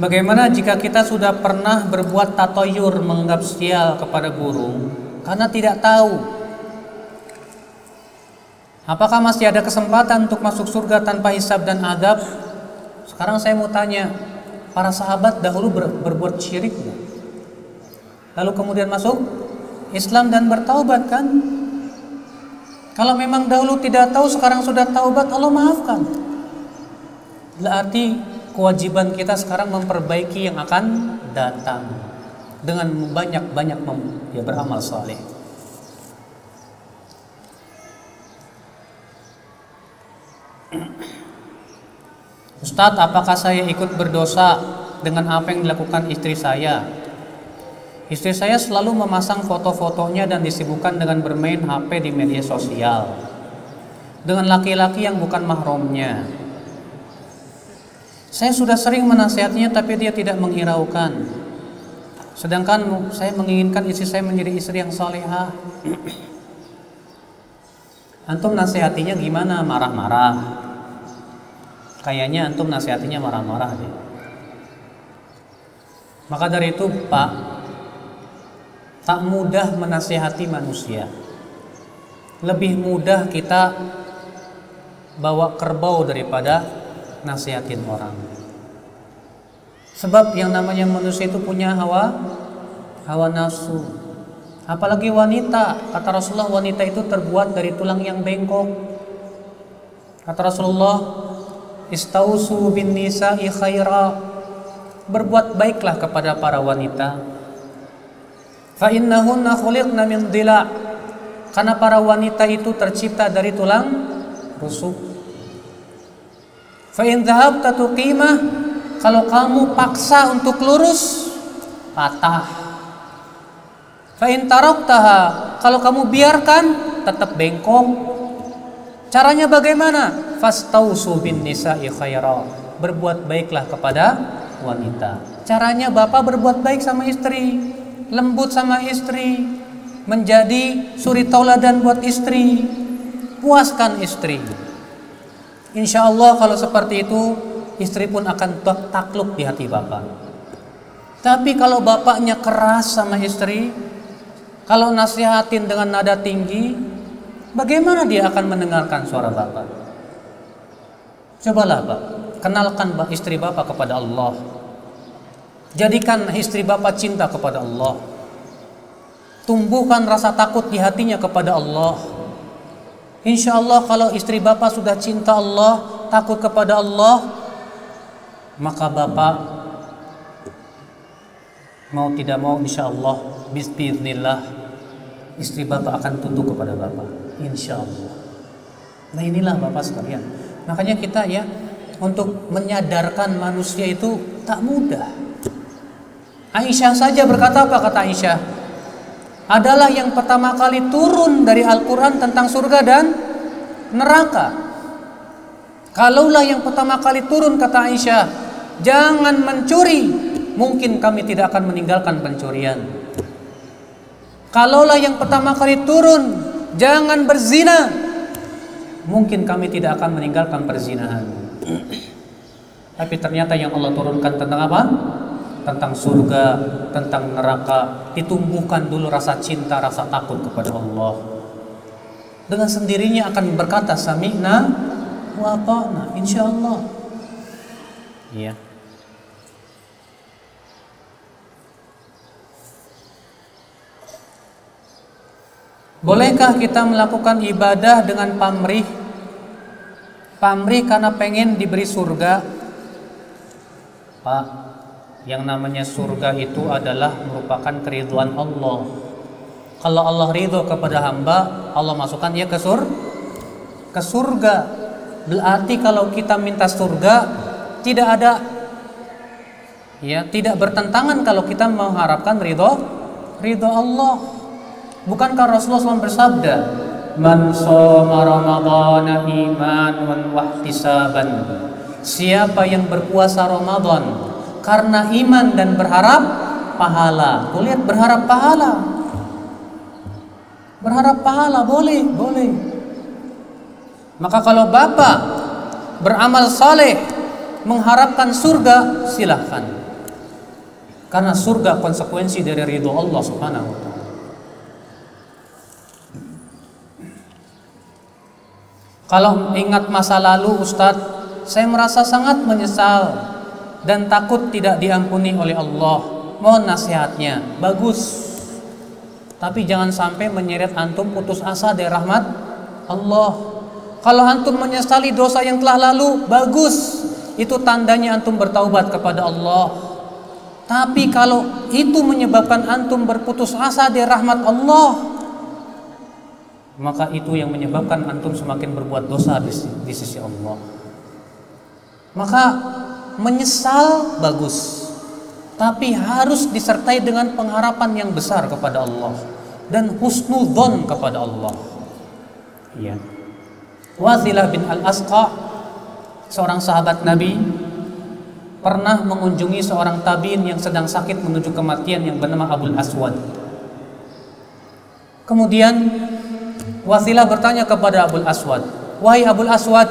Bagaimana jika kita sudah pernah berbuat tatoyur, menganggap sial kepada guru karena tidak tahu? Apakah masih ada kesempatan untuk masuk surga tanpa hisab dan adab? Sekarang saya mau tanya, para sahabat dahulu berbuat syirik enggak? Lalu kemudian masuk Islam dan bertaubat kan? Kalau memang dahulu tidak tahu, sekarang sudah taubat, Allah maafkan. Berarti kewajiban kita sekarang memperbaiki yang akan datang dengan banyak-banyak beramal saleh. Ustadz, apakah saya ikut berdosa dengan apa yang dilakukan istri saya? Istri saya selalu memasang foto-fotonya dan disibukkan dengan bermain HP di media sosial dengan laki-laki yang bukan mahramnya. Saya sudah sering menasihatinya tapi dia tidak menghiraukan. Sedangkan saya menginginkan istri saya menjadi istri yang salehah. Antum nasihatinya gimana? Marah-marah? Kayaknya antum nasihatinya marah-marah deh. Maka dari itu, Pak, tak mudah menasihati manusia. Lebih mudah kita bawa kerbau daripada nasihatin orang. Sebab yang namanya manusia itu punya hawa nafsu. Apalagi wanita. Kata Rasulullah, wanita itu terbuat dari tulang yang bengkok. Kata Rasulullah, istausu bin nisa'i khaira. Berbuat baiklah kepada para wanita. Fa innahunna khuliqna min dhila'. Karena para wanita itu tercipta dari tulang rusuk. Fa in dhahabta tuqimah, kalau kamu paksa untuk lurus, patah. Fa in taraktaha, kalau kamu biarkan, tetap bengkok. Caranya bagaimana? Fastausu bin nisa'i khaira. Berbuat baiklah kepada wanita. Caranya bapak berbuat baik sama istri, lembut sama istri, menjadi suri tauladan buat istri, puaskan istri. Insya Allah kalau seperti itu, istri pun akan takluk di hati bapak. Tapi kalau bapaknya keras sama istri, kalau nasihatin dengan nada tinggi, bagaimana dia akan mendengarkan suara bapak? Cobalah Pak, kenalkan istri bapak kepada Allah. Jadikan istri bapak cinta kepada Allah. Tumbuhkan rasa takut di hatinya kepada Allah. Insya Allah kalau istri bapak sudah cinta Allah, takut kepada Allah, maka bapak mau tidak mau insya Allah bismillah istri bapak akan tunduk kepada bapak, insya Allah. Nah inilah bapak sekalian. Makanya kita ya, untuk menyadarkan manusia itu tak mudah. Aisyah saja berkata apa? Kata Aisyah, adalah yang pertama kali turun dari Al-Quran tentang surga dan neraka. Kalaulah yang pertama kali turun, kata Aisyah, jangan mencuri, mungkin kami tidak akan meninggalkan pencurian. Kalaulah yang pertama kali turun, jangan berzina, mungkin kami tidak akan meninggalkan perzinahan. Tapi ternyata yang Allah turunkan tentang apa? Tentang surga, tentang neraka. Ditumbuhkan dulu rasa cinta, rasa takut kepada Allah. Dengan sendirinya akan berkata sami'na wa ata'na, insyaallah. Iya. Bolehkah kita melakukan ibadah dengan pamrih? Pamrih karena pengen diberi surga. Pak, yang namanya surga itu adalah merupakan keridhaan Allah. Kalau Allah ridho kepada hamba, Allah masukkan dia ke surga. Berarti kalau kita minta surga, tidak ada ya, tidak bertentangan kalau kita mengharapkan ridho Allah. Bukankah Rasulullah SAW bersabda, man shoma ramadhana imanan wa ihtisaban, siapa yang berpuasa Ramadan karena iman dan berharap pahala. Tuh lihat, berharap pahala. Berharap pahala boleh. Maka kalau bapak beramal saleh mengharapkan surga, silahkan. Karena surga konsekuensi dari ridho Allah Subhanahu wa taala. Kalau ingat masa lalu Ustadz, saya merasa sangat menyesal dan takut tidak diampuni oleh Allah. Mohon nasihatnya. Bagus. Tapi jangan sampai menyeret antum putus asa dari rahmat Allah. Kalau antum menyesali dosa yang telah lalu, bagus. Itu tandanya antum bertaubat kepada Allah. Tapi kalau itu menyebabkan antum berputus asa dari rahmat Allah, maka itu yang menyebabkan antum semakin berbuat dosa di sisi Allah. Maka menyesal bagus, tapi harus disertai dengan pengharapan yang besar kepada Allah dan husnudzon kepada Allah. Ya. Wathilah bin Al-Asqa, seorang sahabat Nabi, pernah mengunjungi seorang tabiin yang sedang sakit menuju kematian yang bernama Abul Aswad. Kemudian Wathilah bertanya kepada Abul Aswad, "Wahai Abul Aswad,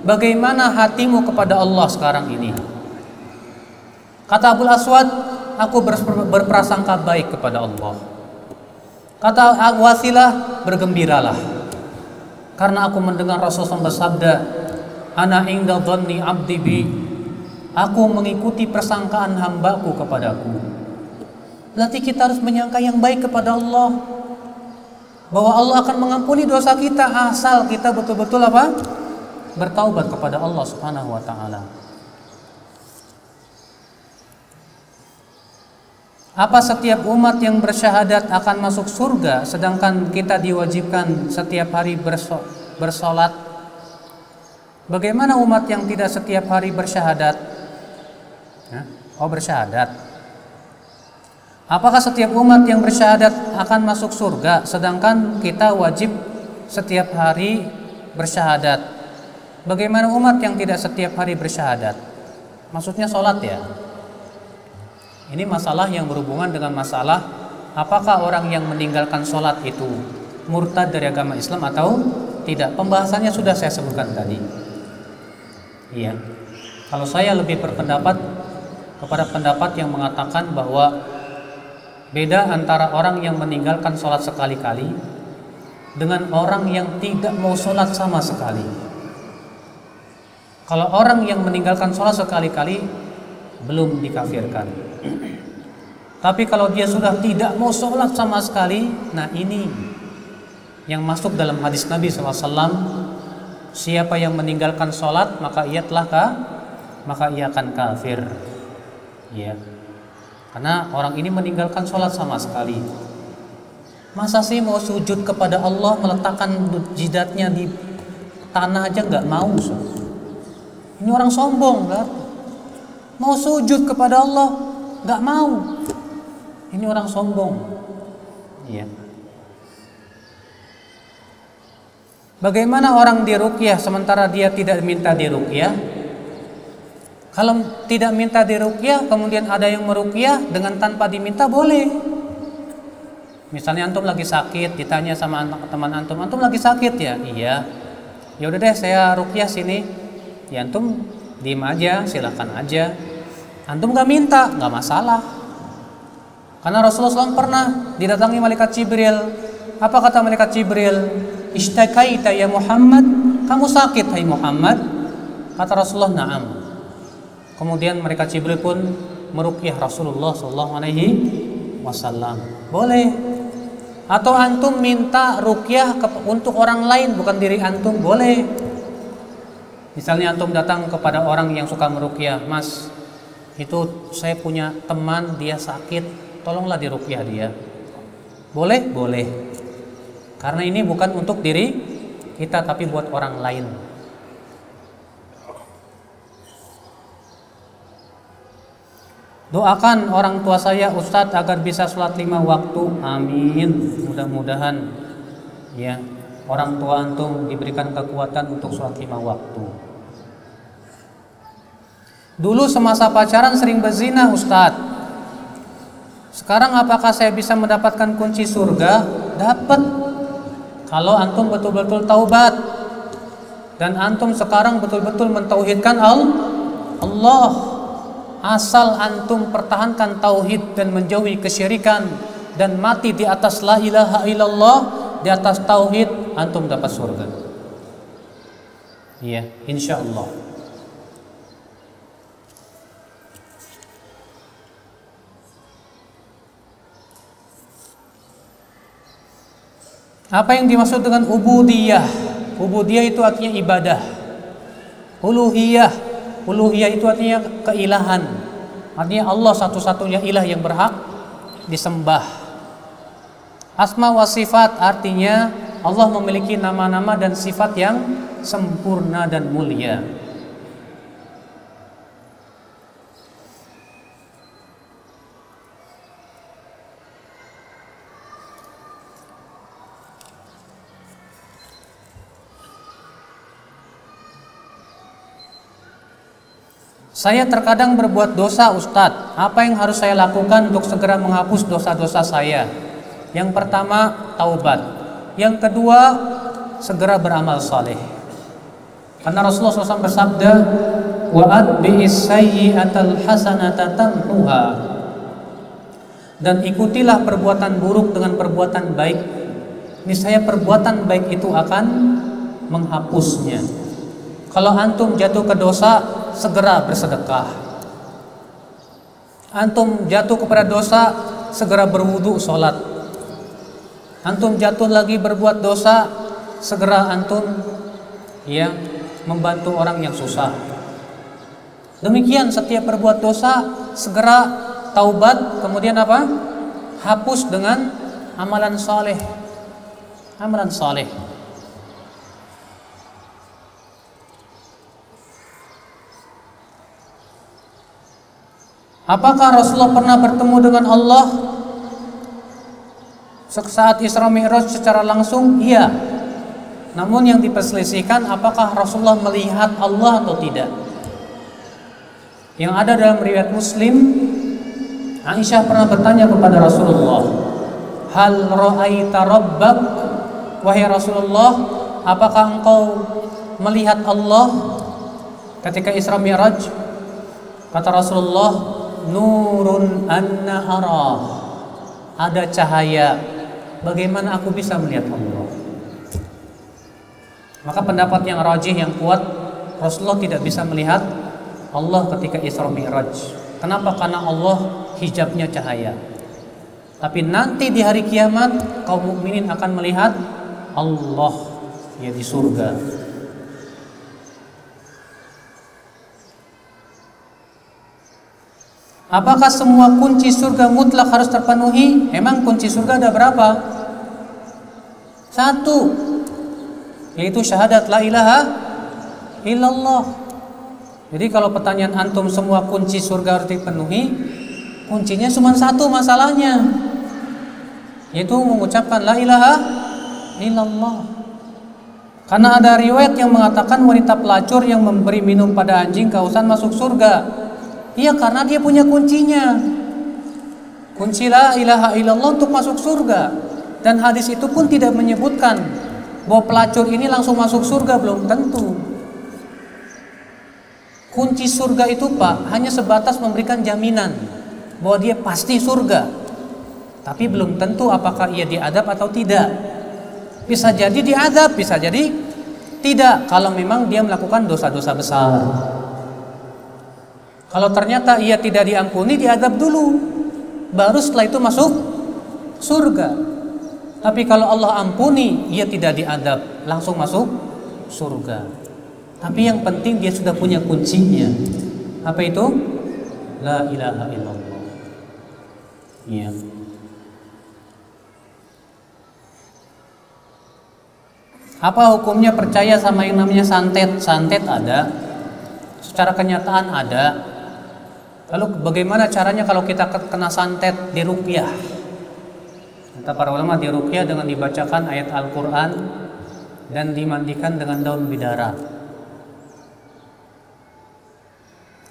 bagaimana hatimu kepada Allah sekarang ini?" Kata Abul Aswad, "Aku berprasangka baik kepada Allah." Kata Wathilah, "Bergembiralah, karena aku mendengar Rasulullah bersabda, ana inda dhanni abdi bi." Aku mengikuti persangkaan hambaku kepadaku. Berarti kita harus menyangka yang baik kepada Allah, bahwa Allah akan mengampuni dosa kita asal kita betul-betul apa? Bertaubat kepada Allah Subhanahu wa taala. Apa setiap umat yang bersyahadat akan masuk surga sedangkan kita diwajibkan setiap hari bersolat? Bagaimana umat yang tidak setiap hari bersyahadat? Bersyahadat. Apakah setiap umat yang bersyahadat akan masuk surga sedangkan kita wajib setiap hari bersyahadat? Bagaimana umat yang tidak setiap hari bersyahadat? Maksudnya sholat ya. Ini masalah yang berhubungan dengan masalah apakah orang yang meninggalkan sholat itu murtad dari agama Islam atau tidak. Pembahasannya sudah saya sebutkan tadi. Iya. Kalau saya lebih berpendapat kepada pendapat yang mengatakan bahwa beda antara orang yang meninggalkan sholat sekali-kali dengan orang yang tidak mau sholat sama sekali. Kalau orang yang meninggalkan sholat sekali-kali belum dikafirkan. Tapi kalau dia sudah tidak mau sholat sama sekali, nah ini yang masuk dalam hadis Nabi SAW, siapa yang meninggalkan sholat maka ia akan kafir. Ya. Karena orang ini meninggalkan sholat sama sekali. Masa sih mau sujud kepada Allah meletakkan jidatnya di tanah aja nggak mau? Ini orang sombong kan? Mau sujud kepada Allah nggak mau. Ini orang sombong. Ya. Bagaimana orang diruqyah sementara dia tidak minta diruqyah? Kalau tidak minta diruqyah, kemudian ada yang meruqyah dengan tanpa diminta, boleh. Misalnya antum lagi sakit, ditanya sama teman antum lagi sakit ya? Iya. Ya udah deh, saya ruqyah sini. Ya antum diem aja, silakan aja. Antum nggak minta, nggak masalah. Karena Rasulullah SAW pernah didatangi malaikat Jibril. Apa kata malaikat Jibril? Ishtakaita ya Muhammad, kamu sakit hai Muhammad? Kata Rasulullah, na'am. Kemudian mereka Jibril pun meruqyah Rasulullah SAW. Boleh. Atau antum minta ruqyah untuk orang lain, bukan diri antum, boleh. Misalnya antum datang kepada orang yang suka meruqyah, "Mas, itu saya punya teman dia sakit, tolonglah diruqyah dia." Boleh? Boleh. Karena ini bukan untuk diri kita tapi buat orang lain. Doakan orang tua saya Ustadz agar bisa sholat 5 waktu. Amin. Mudah-mudahan ya orang tua antum diberikan kekuatan untuk sholat 5 waktu. Dulu semasa pacaran sering berzina Ustadz. Sekarang apakah saya bisa mendapatkan kunci surga? Dapat. Kalau antum betul-betul taubat dan antum sekarang betul-betul mentauhidkan Allah. asal antum pertahankan tauhid dan menjauhi kesyirikan dan mati di atas la ilaha illallah, di atas tauhid, antum dapat surga. Iya, insyaallah. Apa yang dimaksud dengan ubudiyah? Ubudiyah itu artinya ibadah. Uluhiyah, uluhiyah itu artinya keilahan. Artinya Allah satu-satunya ilah yang berhak disembah. Asma wa sifat artinya Allah memiliki nama-nama dan sifat yang sempurna dan mulia. Saya terkadang berbuat dosa, Ustadz. Apa yang harus saya lakukan untuk segera menghapus dosa-dosa saya? Yang pertama, taubat. Yang kedua, segera beramal saleh. Karena Rasulullah SAW bersabda, "Wa atbi'is sayyi'atal hasanata tamhuha." Dan ikutilah perbuatan buruk dengan perbuatan baik. Niscaya perbuatan baik itu akan menghapusnya. Kalau antum jatuh ke dosa, segera bersedekah. Antum jatuh kepada dosa, segera berwudu, sholat. Antum jatuh lagi berbuat dosa, segera antum membantu orang yang susah. Demikian setiap berbuat dosa, segera taubat, kemudian apa? Hapus dengan amalan saleh. Amalan saleh. Apakah Rasulullah pernah bertemu dengan Allah saat Isra Mi'raj secara langsung? Iya. Namun yang diperselisihkan apakah Rasulullah melihat Allah atau tidak. Yang ada dalam riwayat Muslim, Aisyah pernah bertanya kepada Rasulullah, "Hal ra'aita rabbak?" Wahai Rasulullah, apakah engkau melihat Allah ketika Isra Mi'raj? Kata Rasulullah, "Nurun anna arah." Ada cahaya, bagaimana aku bisa melihat Allah? Maka pendapat yang rajih, yang kuat, Rasulullah tidak bisa melihat Allah ketika Isra Mi'raj. Kenapa? Karena Allah hijabnya cahaya. Tapi nanti di hari kiamat kaum mukminin akan melihat Allah di surga. Apakah semua kunci surga mutlak harus terpenuhi? Emang kunci surga ada berapa? 1, yaitu syahadat la ilaha illallah. Jadi kalau pertanyaan antum semua kunci surga harus dipenuhi, kuncinya cuma 1 masalahnya, yaitu mengucapkan la ilaha illallah. Karena ada riwayat yang mengatakan wanita pelacur yang memberi minum pada anjing kehausan masuk surga. Iya, karena dia punya kuncinya. Kunci la ilaha illallah untuk masuk surga. Dan hadis itu pun tidak menyebutkan bahwa pelacur ini langsung masuk surga, belum tentu. Kunci surga itu Pak hanya sebatas memberikan jaminan bahwa dia pasti surga. Tapi belum tentu apakah ia diadab atau tidak. Bisa jadi diadab, bisa jadi tidak kalau memang dia melakukan dosa-dosa besar. Kalau ternyata ia tidak diampuni, diadab dulu, baru setelah itu masuk surga. Tapi kalau Allah ampuni, ia tidak diadab, langsung masuk surga. Tapi yang penting dia sudah punya kuncinya. Apa itu? La ilaha illallah. Iya. Apa hukumnya percaya sama yang namanya santet? Santet ada, secara kenyataan ada. Lalu bagaimana caranya kalau kita kena santet? Diruqyah. Kata para ulama, diruqyah dengan dibacakan ayat Al-Quran dan dimandikan dengan daun bidara.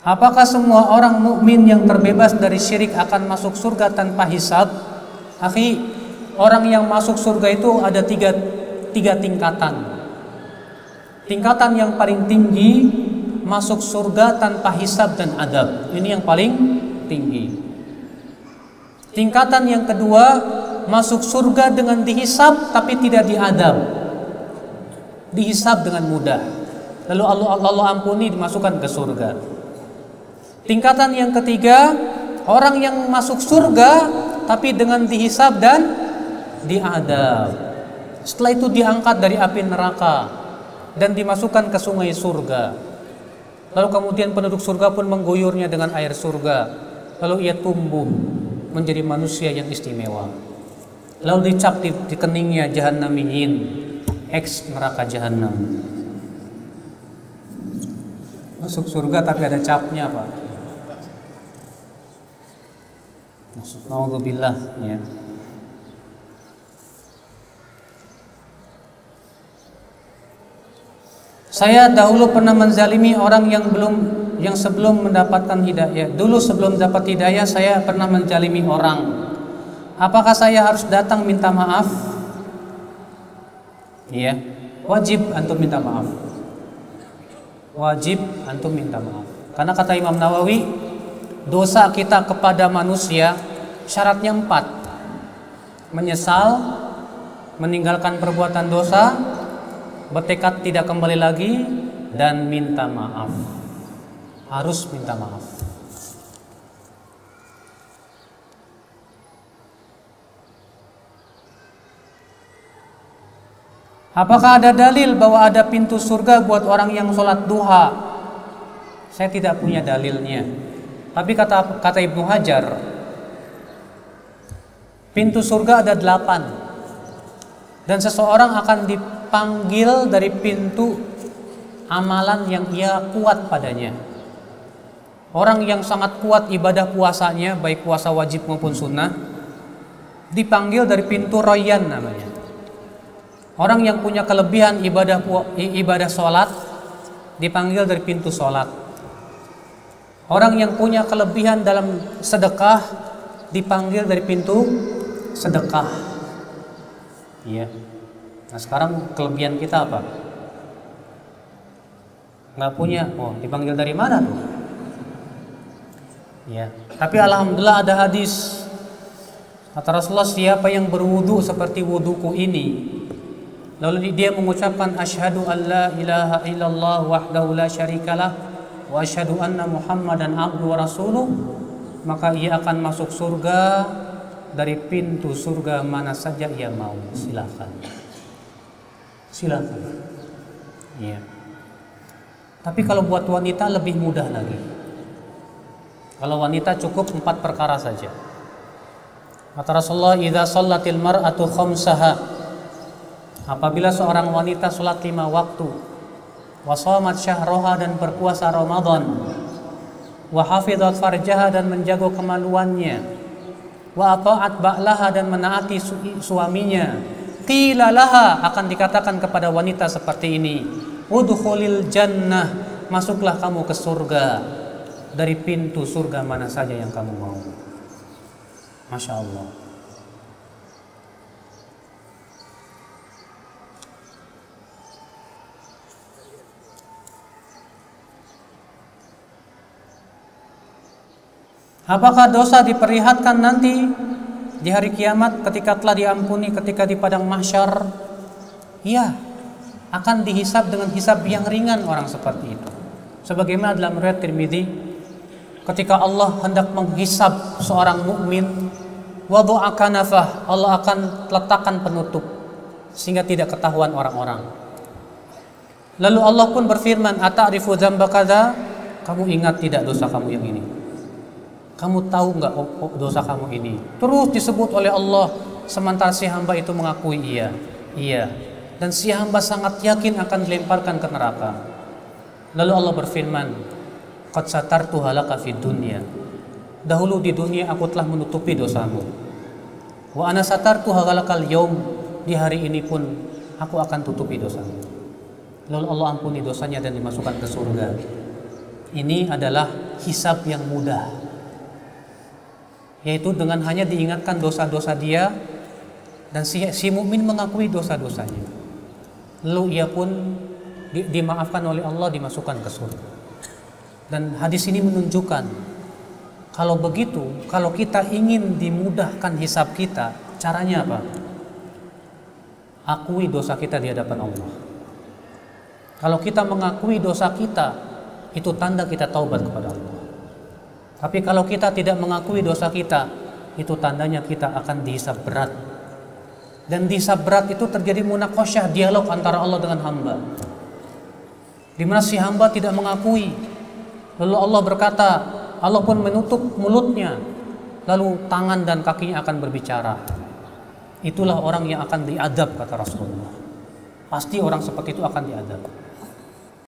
Apakah semua orang mukmin yang terbebas dari syirik akan masuk surga tanpa hisab? Akhi, orang yang masuk surga itu ada tiga tingkatan. Tingkatan yang paling tinggi masuk surga tanpa hisab dan adab. Ini yang paling tinggi. Tingkatan yang kedua, masuk surga dengan dihisab tapi tidak diadab. Dihisab dengan mudah. Lalu Allah ampuni, dimasukkan ke surga. Tingkatan yang ketiga, orang yang masuk surga tapi dengan dihisab dan diadab. Setelah itu diangkat dari api neraka dan dimasukkan ke sungai surga. Lalu kemudian penduduk surga pun mengguyurnya dengan air surga. Lalu ia tumbuh menjadi manusia yang istimewa. Lalu dicap di keningnya jahannamiyin, ex neraka jahanam. Masuk surga tapi ada capnya, Pak. Naudzubillah, ya. Saya dahulu pernah menzalimi orang yang sebelum mendapatkan hidayah. Dulu sebelum dapat hidayah saya pernah menzalimi orang. Apakah saya harus datang minta maaf? Iya, wajib antum minta maaf. Wajib antum minta maaf. Karena kata Imam Nawawi, dosa kita kepada manusia syaratnya 4. Menyesal, meninggalkan perbuatan dosa, bertekad tidak kembali lagi, dan minta maaf. Harus minta maaf. Apakah ada dalil bahwa ada pintu surga buat orang yang sholat duha? Saya tidak punya dalilnya. Tapi kata Ibnu Hajar, pintu surga ada 8. Dan seseorang akan dipanggil dari pintu amalan yang ia kuat padanya. Orang yang sangat kuat ibadah puasanya, baik puasa wajib maupun sunnah, dipanggil dari pintu Rayyan namanya. Orang yang punya kelebihan ibadah sholat, dipanggil dari pintu sholat. Orang yang punya kelebihan dalam sedekah, dipanggil dari pintu sedekah. Iya. Nah sekarang kelebihan kita apa? Nggak punya. Oh, dipanggil dari mana tuh? Ya. Tapi alhamdulillah ada hadis. Kata Rasulullah, siapa yang berwudu seperti wuduku ini, lalu dia mengucapkan asyhadu an la ilaha illallah wahdahu la syarikalah wa asyhadu anna Muhammadan abduhu wa rasuluh, maka ia akan masuk surga dari pintu surga mana saja ia mau. Silakan. Silakan. Iya. Tapi kalau buat wanita lebih mudah lagi. Kalau wanita cukup 4 perkara saja. Kata Rasulullah, idza shallatil mar'atu khamsaha, apabila seorang wanita salat 5 waktu, wa shamat syahraha dan berpuasa Ramadan, wa hafizat farjaha dan menjaga kemaluannya, wa ata'at ba'laha dan menaati suaminya, qila laha, akan dikatakan kepada wanita seperti ini, udkhulil jannah, masuklah kamu ke surga dari pintu surga mana saja yang kamu mau. Masya Allah. Apakah dosa diperlihatkan nanti di hari kiamat ketika telah diampuni, ketika di padang mahsyar? Iya, akan dihisab dengan hisab yang ringan orang seperti itu. Sebagaimana dalam riwayat Tirmidzi, ketika Allah hendak menghisab seorang mukmin, wadu'a kanafah, Allah akan letakkan penutup sehingga tidak ketahuan orang-orang. Lalu Allah pun berfirman, ata'rifu dzamba kadza, kamu ingat tidak dosa kamu yang ini? Kamu tahu enggak dosa kamu ini? Terus disebut oleh Allah, sementara si hamba itu mengakui iya, iya. Dan si hamba sangat yakin akan dilemparkan ke neraka. Lalu Allah berfirman, qad satartuha laka fid dunya, dahulu di dunia aku telah menutupi dosamu. Wa ana satartuha lakal yaum, di hari ini pun aku akan tutupi dosamu. Lalu Allah ampuni dosanya dan dimasukkan ke surga. Ini adalah hisab yang mudah, yaitu dengan hanya diingatkan dosa-dosa dia dan si mukmin mengakui dosa-dosanya. Lalu ia pun dimaafkan oleh Allah, dimasukkan ke surga. Dan hadis ini menunjukkan kalau begitu, kalau kita ingin dimudahkan hisab kita, caranya apa? Akui dosa kita di hadapan Allah. Kalau kita mengakui dosa kita, itu tanda kita taubat kepada Allah. Tapi kalau kita tidak mengakui dosa kita, itu tandanya kita akan dihisab berat. Dan dihisab berat itu terjadi munaqasyah, dialog antara Allah dengan hamba, di mana si hamba tidak mengakui. Lalu Allah berkata, Allah pun menutup mulutnya, lalu tangan dan kakinya akan berbicara. Itulah orang yang akan diadab, kata Rasulullah. Pasti orang seperti itu akan diadab.